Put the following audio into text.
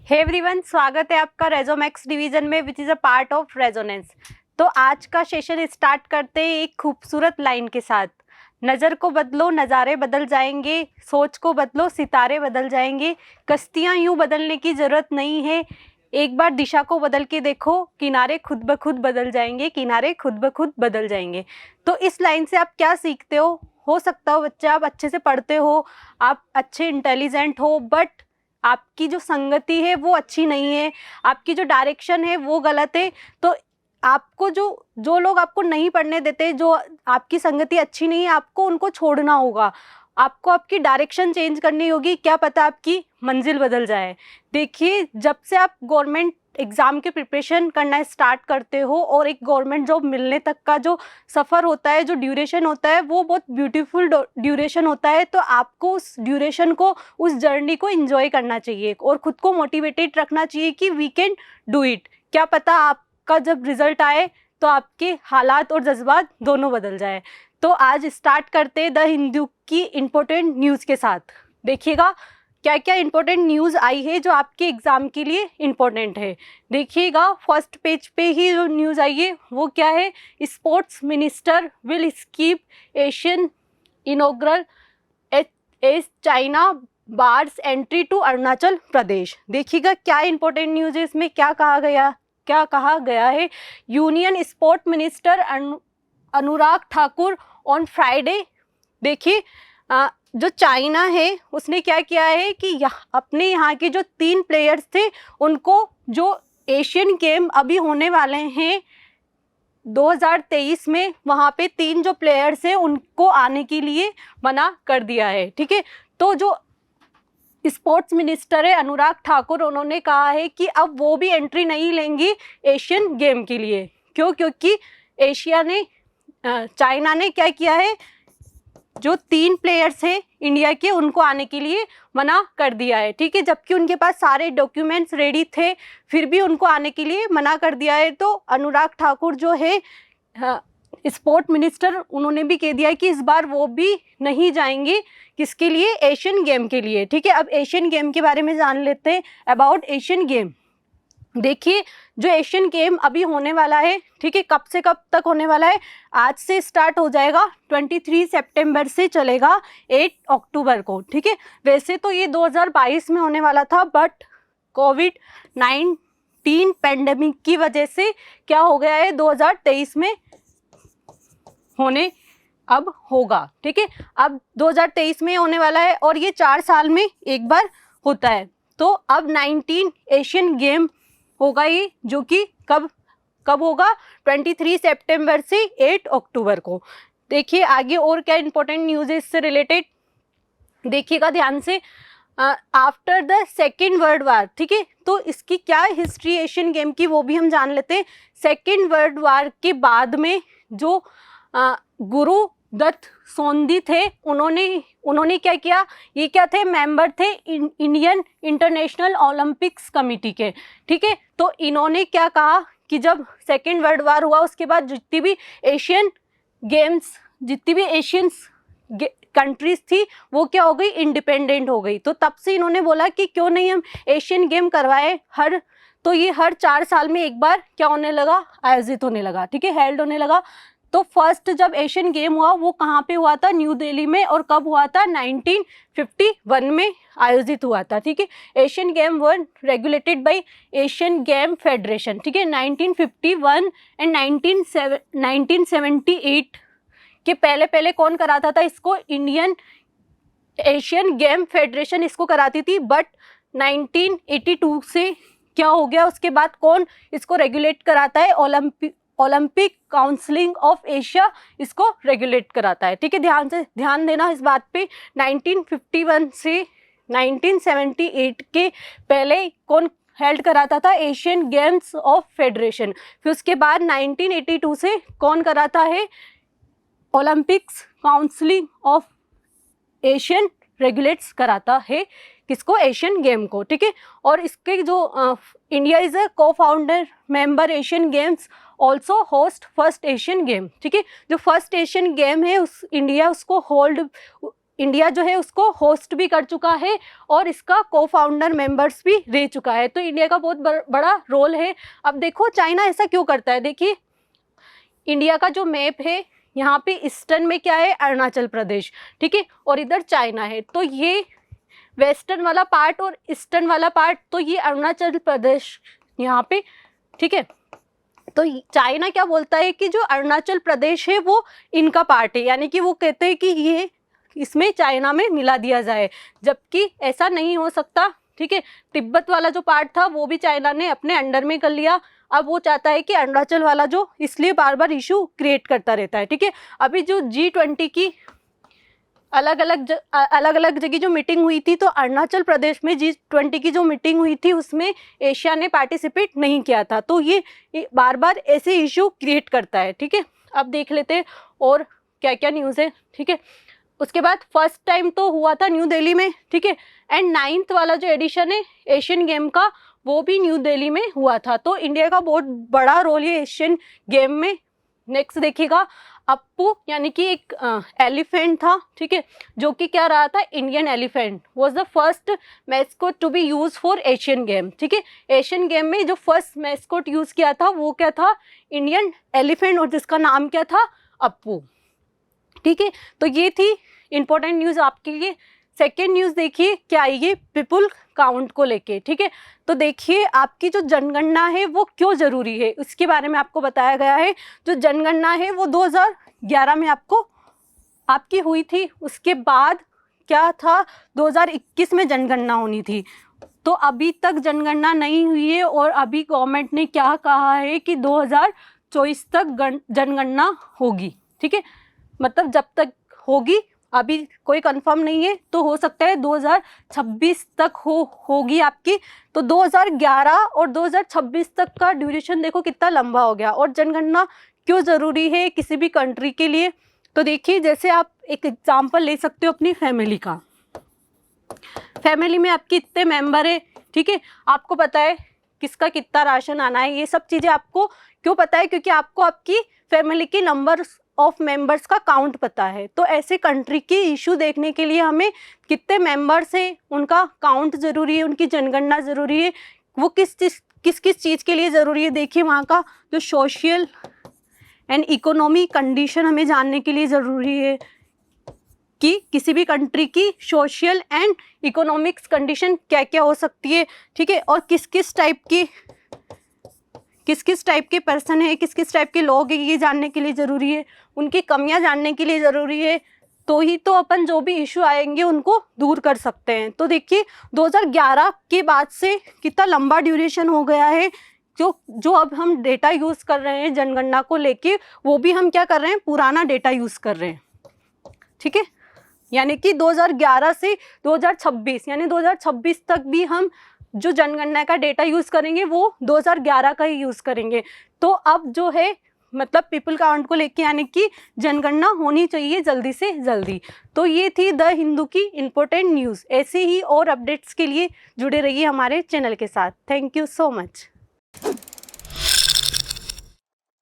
Hey everyone, स्वागत है आपका रेजोमैक्स डिवीजन में which is a part of resonance. तो आज का सेशन स्टार्ट करते हैं एक खूबसूरत लाइन के साथ। नज़र को बदलो, नज़ारे बदल जाएंगे, सोच को बदलो, सितारे बदल जाएंगे, कश्तियाँ यूँ बदलने की ज़रूरत नहीं है, एक बार दिशा को बदल के देखो, किनारे खुद ब खुद बदल जाएंगे, किनारे खुद ब खुद बदल जाएंगे। तो इस लाइन से आप क्या सीखते हो सकता हो बच्चा आप अच्छे से पढ़ते हो, आप अच्छे इंटेलिजेंट हो, बट आपकी जो संगति है वो अच्छी नहीं है, आपकी जो डायरेक्शन है वो गलत है। तो आपको जो जो लोग आपको नहीं पढ़ने देते, जो आपकी संगति अच्छी नहीं है, आपको उनको छोड़ना होगा, आपको आपकी डायरेक्शन चेंज करनी होगी। क्या पता आपकी मंजिल बदल जाए। देखिए, जब से आप गवर्नमेंट एग्ज़ाम के प्रिपरेशन करना स्टार्ट करते हो और एक गवर्नमेंट जॉब मिलने तक का जो सफ़र होता है, जो ड्यूरेशन होता है, वो बहुत ब्यूटीफुल ड्यूरेशन होता है। तो आपको उस ड्यूरेशन को, उस जर्नी को एंजॉय करना चाहिए और ख़ुद को मोटिवेटेड रखना चाहिए कि वी कैन डू इट। क्या पता आपका जब रिज़ल्ट आए तो आपके हालात और जज्बात दोनों बदल जाए। तो आज स्टार्ट करते हैं द हिंदू की इम्पोर्टेंट न्यूज़ के साथ। देखिएगा क्या क्या इंपॉर्टेंट न्यूज़ आई है जो आपके एग्ज़ाम के लिए इम्पोर्टेंट है। देखिएगा, फर्स्ट पेज पे ही जो न्यूज़ आई है वो क्या है, sports minister will skip Asian inaugural as China bars entry to Arunachal Pradesh. देखिएगा क्या इंपॉर्टेंट न्यूज़ है इसमें, क्या कहा गया है। Union sport minister Anurag Thakur on Friday, देखिए जो चाइना है उसने क्या किया है कि अपने यहाँ के जो 3 प्लेयर्स थे उनको, जो एशियन गेम अभी होने वाले हैं 2023 में, वहाँ पे 3 जो प्लेयर्स हैं उनको आने के लिए मना कर दिया है। ठीक है, तो जो स्पोर्ट्स मिनिस्टर है अनुराग ठाकुर, उन्होंने कहा है कि अब वो भी एंट्री नहीं लेंगी एशियन गेम के लिए। क्योंकि चाइना ने क्या किया है, जो 3 प्लेयर्स हैं इंडिया के उनको आने के लिए मना कर दिया है। ठीक है, जबकि उनके पास सारे डॉक्यूमेंट्स रेडी थे, फिर भी उनको आने के लिए मना कर दिया है। तो अनुराग ठाकुर जो है स्पोर्ट मिनिस्टर, उन्होंने भी कह दिया है कि इस बार वो भी नहीं जाएंगे, किसके लिए, एशियन गेम के लिए। ठीक है, अब एशियन गेम के बारे में जान लेते हैं अबाउट एशियन गेम। देखिए, जो एशियन गेम अभी होने वाला है, ठीक है, कब से कब तक होने वाला है, आज से स्टार्ट हो जाएगा, 23 सितंबर से चलेगा 8 अक्टूबर को। ठीक है, वैसे तो ये 2022 में होने वाला था, बट कोविड-19 पैंडेमिक की वजह से क्या हो गया है, 2023 में अब होगा। ठीक है, अब 2023 में होने वाला है और ये 4 साल में एक बार होता है। तो अब 19 एशियन गेम होगा ये, जो कि कब होगा, 23 सितंबर से 8 अक्टूबर को। देखिए आगे और क्या इंपॉर्टेंट न्यूज़ है इससे रिलेटेड, देखिएगा ध्यान से। After the second world war, ठीक है, तो इसकी क्या हिस्ट्री एशियन गेम की वो भी हम जान लेते हैं। सेकेंड वर्ल्ड वार के बाद में जो गुरु दत्त सोंदी थे, उन्होंने क्या किया, ये क्या थे, मेंबर थे इंडियन इंटरनेशनल ओलंपिक्स कमेटी के। ठीक है, तो इन्होंने क्या कहा कि जब सेकेंड वर्ल्ड वार हुआ उसके बाद जितनी भी एशियन कंट्रीज थी वो क्या हो गई, इंडिपेंडेंट हो गई। तो तब से इन्होंने बोला कि क्यों नहीं हम एशियन गेम करवाए, तो ये हर 4 साल में एक बार क्या होने लगा, आयोजित होने लगा। ठीक है, हेल्ड होने लगा। तो फर्स्ट जब एशियन गेम हुआ वो कहाँ पे हुआ था, न्यू दिल्ली में, और कब हुआ था, 1951 में आयोजित हुआ था। ठीक है, Asian game were regulated by Asian game federation. ठीक है, 1951 एंड 1978 के पहले कौन कराता था इसको, इंडियन एशियन गेम फेडरेशन इसको कराती थी। बट 1982 से क्या हो गया, उसके बाद कौन इसको रेगुलेट कराता है, ओलंपिक काउंसिलिंग ऑफ एशिया इसको रेगुलेट कराता है। ठीक है, ध्यान देना इस बात पे। 1951 से 1978 के पहले कौन हेल्ड कराता था, एशियन गेम्स ऑफ फेडरेशन। फिर उसके बाद 1982 से कौन कराता है, Olympics counselling of Asian regulates कराता है किसको, एशियन गेम को। ठीक है, और इसके जो इंडिया इज अ को founder member Asian games, also host first Asian game. ठीक है, जो फर्स्ट एशियन गेम है इंडिया उसको होल्ड इंडिया जो है उसको होस्ट भी कर चुका है और इसका को फाउंडर मेंबर्स भी रह चुका है। तो इंडिया का बहुत बड़ा रोल है। अब देखो चाइना ऐसा क्यों करता है, देखिए इंडिया का जो मैप है यहाँ पे ईस्टर्न में क्या है, अरुणाचल प्रदेश, ठीक है, और इधर चाइना है। तो ये वेस्टर्न वाला पार्ट और ईस्टर्न वाला पार्ट, तो ये अरुणाचल प्रदेश यहाँ पे, ठीक है। तो चाइना क्या बोलता है कि जो अरुणाचल प्रदेश है वो इनका पार्ट है, यानी कि वो कहते हैं कि ये इसमें चाइना में मिला दिया जाए, जबकि ऐसा नहीं हो सकता, ठीक है। तिब्बत वाला जो पार्ट था वो भी चाइना ने अपने अंडर में कर लिया। अब वो चाहता है कि अरुणाचल वाला जो, इसलिए बार बार इशू क्रिएट करता रहता है, ठीक है। अभी जो G20 की अलग अलग जगह जो मीटिंग हुई थी, तो अरुणाचल प्रदेश में G20 की जो मीटिंग हुई थी उसमें एशिया ने पार्टिसिपेट नहीं किया था। तो ये बार बार ऐसे इशू क्रिएट करता है, ठीक है। अब देख लेते हैं और क्या क्या न्यूज़ है, ठीक है। उसके बाद फर्स्ट टाइम तो हुआ था न्यू दिल्ली में, ठीक है, एंड 9th वाला जो एडिशन है एशियन गेम का वो भी न्यू दिल्ली में हुआ था। तो इंडिया का बहुत बड़ा रोल है एशियन गेम में। नेक्स्ट देखिएगा, अप्पू यानी कि एक एलिफेंट था, ठीक है, जो कि क्या रहा था, Indian elephant was the first mascot to be use for Asian game, ठीक है। एशियन गेम में जो फर्स्ट मैस्कोट यूज किया था वो क्या था, इंडियन एलिफेंट, और जिसका नाम क्या था, अप्पू, ठीक है। तो ये थी इंपॉर्टेंट न्यूज़ आपके लिए। सेकेंड न्यूज़ देखिए क्या आई है, पीपल काउंट को लेके, ठीक है। तो देखिए आपकी जो जनगणना है वो क्यों ज़रूरी है, उसके बारे में आपको बताया गया है। जो जनगणना है वो 2011 में आपकी हुई थी, उसके बाद क्या था, 2021 में जनगणना होनी थी। तो अभी तक जनगणना नहीं हुई है और अभी गवर्नमेंट ने क्या कहा है कि 2024 तक जनगणना होगी, ठीक है। मतलब जब तक होगी, अभी कोई कंफर्म नहीं है, तो हो सकता है 2026 तक होगी आपकी। तो 2011 और 2026 तक का ड्यूरेशन देखो कितना लंबा हो गया। और जनगणना क्यों ज़रूरी है किसी भी कंट्री के लिए, तो देखिए जैसे आप एक एग्जांपल ले सकते हो अपनी फैमिली का। फैमिली में आपके इतने मेंबर है, ठीक है, आपको पता है किसका कितना राशन आना है, ये सब चीज़ें आपको क्यों पता है, क्योंकि आपको आपकी फैमिली की नंबर ऑफ मेंबर्स का काउंट पता है। तो ऐसे कंट्री की इशू देखने के लिए हमें कितने मेंबर्स हैं उनका काउंट ज़रूरी है, उनकी जनगणना ज़रूरी है। वो किस चीज़ के लिए ज़रूरी है, देखिए वहाँ का जो सोशल एंड इकोनॉमी कंडीशन हमें जानने के लिए ज़रूरी है कि किसी भी कंट्री की सोशल एंड इकोनॉमिक्स कंडीशन क्या क्या हो सकती है, ठीक है। और किस किस टाइप के पर्सन है, किस किस टाइप के लोग हैं, ये जानने के लिए ज़रूरी है। उनकी कमियां जानने के लिए ज़रूरी है, तो ही तो अपन जो भी इशू आएंगे उनको दूर कर सकते हैं। तो देखिए 2011 के बाद से कितना लंबा ड्यूरेशन हो गया है। जो अब हम डेटा यूज़ कर रहे हैं जनगणना को लेके, वो भी हम क्या कर रहे हैं, पुराना डेटा यूज़ कर रहे हैं, ठीक है। यानी कि 2011 से 2026 यानी 2026 तक भी हम जो जनगणना का डेटा यूज़ करेंगे वो 2011 का ही यूज़ करेंगे। तो अब जो है मतलब पीपल काउंट को लेके यानी कि जनगणना होनी चाहिए जल्दी से जल्दी। तो ये थी द हिंदू की इम्पोर्टेंट न्यूज़। ऐसे ही और अपडेट्स के लिए जुड़े रहिए हमारे चैनल के साथ। Thank you so much.